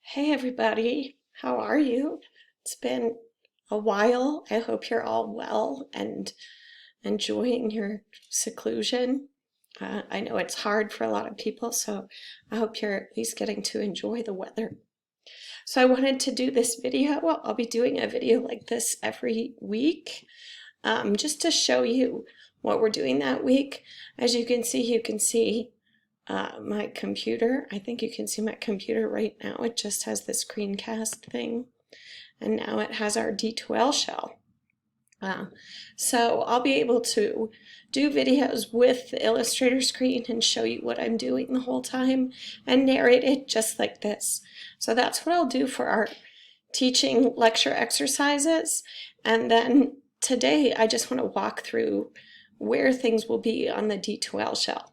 Hey everybody, how are you? It's been a while. I hope you're all well and enjoying your seclusion. I know it's hard for a lot of people, so I hope you're at least getting to enjoy the weather. So I wanted to do this video. Well, I'll be doing a video like this every week, just to show you what we're doing that week. As you can see my computer. I think you can see my computer right now. It just has the screencast thing. And now it has our D2L shell. So I'll be able to do videos with the Illustrator screen and show you what I'm doing the whole time and narrate it just like this. So that's what I'll do for our teaching lecture exercises. And then today I just want to walk through where things will be on the D2L shell.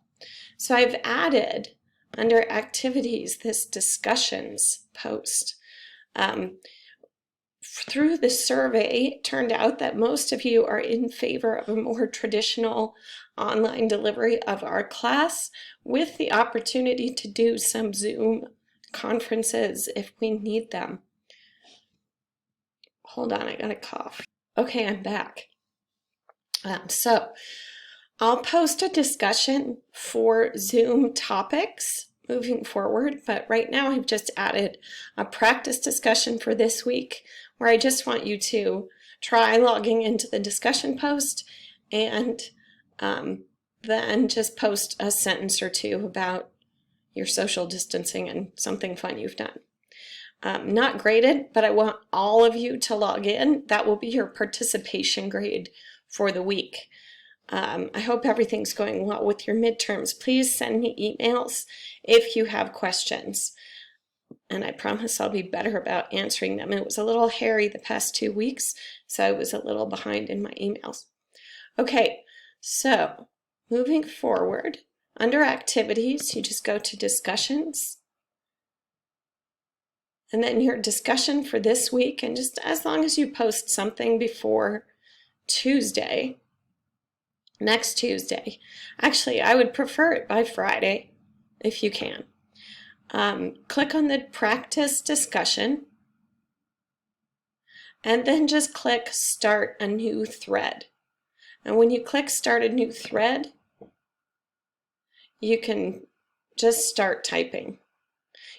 So I've added under activities this discussions post. Through the survey, it turned out that most of you are in favor of a more traditional online delivery of our class with the opportunity to do some Zoom conferences if we need them. Hold on, I got a cough. Okay, I'm back. So I'll post a discussion for Zoom topics moving forward, but right now I've just added a practice discussion for this week where I just want you to try logging into the discussion post and then just post a sentence or two about your social distancing and something fun you've done. Not graded, but I want all of you to log in. That will be your participation grade for the week. I hope everything's going well with your midterms. Please send me emails if you have questions. And I promise I'll be better about answering them. It was a little hairy the past 2 weeks, so I was a little behind in my emails. Okay, so moving forward, under activities, you just go to discussions. And then your discussion for this week, and just as long as you post something before Tuesday, next Tuesday. Actually, I would prefer it by Friday, if you can. Click on the practice discussion, and then just click Start a New Thread. And when you click Start a New Thread, you can just start typing.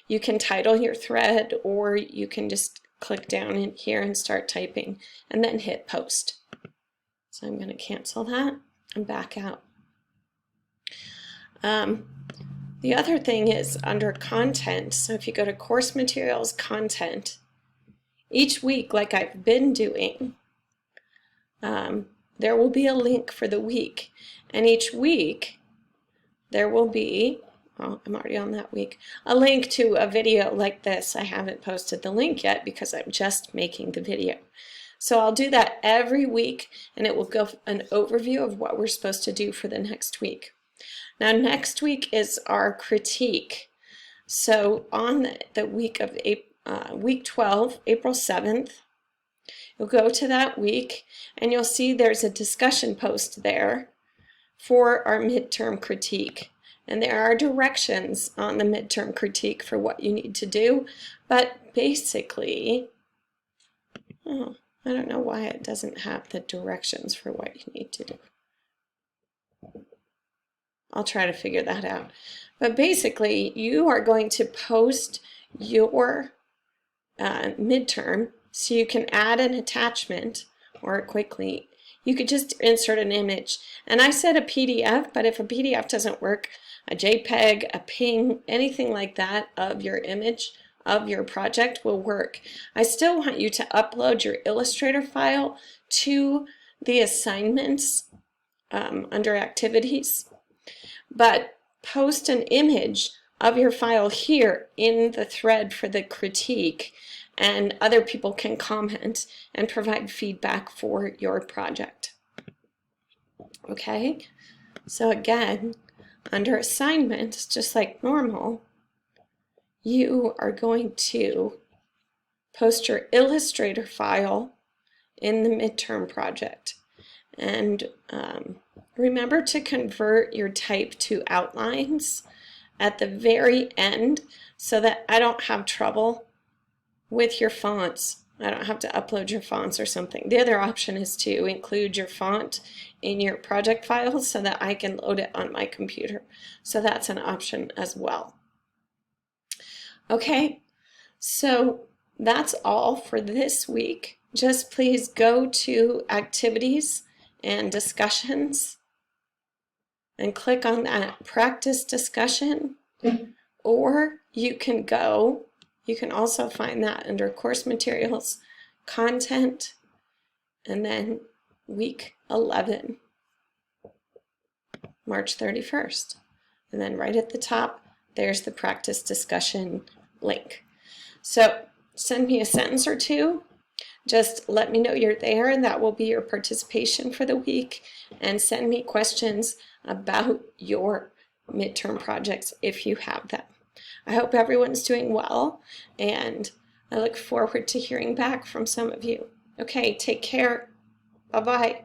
You can title your thread, or you can just click down in here and start typing, and then hit Post. So I'm going to cancel that and back out. The other thing is under content. So if you go to course materials, content, each week, like I've been doing, there will be a link for the week. And each week, there will be, well, I'm already on that week, a link to a video like this. I haven't posted the link yet because I'm just making the video. So I'll do that every week, and it will go an overview of what we're supposed to do for the next week. Now, next week is our critique. So on the week of week 12, April 7th, you'll go to that week, and you'll see there's a discussion post there for our midterm critique. And there are directions on the midterm critique for what you need to do, but basically, I don't know why it doesn't have the directions for what you need to do. I'll try to figure that out. But basically, you are going to post your midterm, so you can add an attachment or quickly. You could just insert an image. And I said a PDF, but if a PDF doesn't work, a JPEG, a PNG, anything like that of your image of your project will work. I still want you to upload your Illustrator file to the assignments under activities, but post an image of your file here in the thread for the critique, and other people can comment and provide feedback for your project. Okay, so again, under assignments, just like normal, you are going to post your Illustrator file in the midterm project. And remember to convert your type to outlines at the very end so that I don't have trouble with your fonts. I don't have to upload your fonts or something. The other option is to include your font in your project files so that I can load it on my computer. So that's an option as well. Okay, so that's all for this week. Just please go to activities and discussions and click on that practice discussion, or you can also find that under course materials, content, and then week 11, March 31st. And then right at the top, there's the practice discussion link. So send me a sentence or two. Just let me know you're there, and that will be your participation for the week. And send me questions about your midterm projects if you have them. I hope everyone's doing well, and I look forward to hearing back from some of you. Okay, take care. Bye-bye.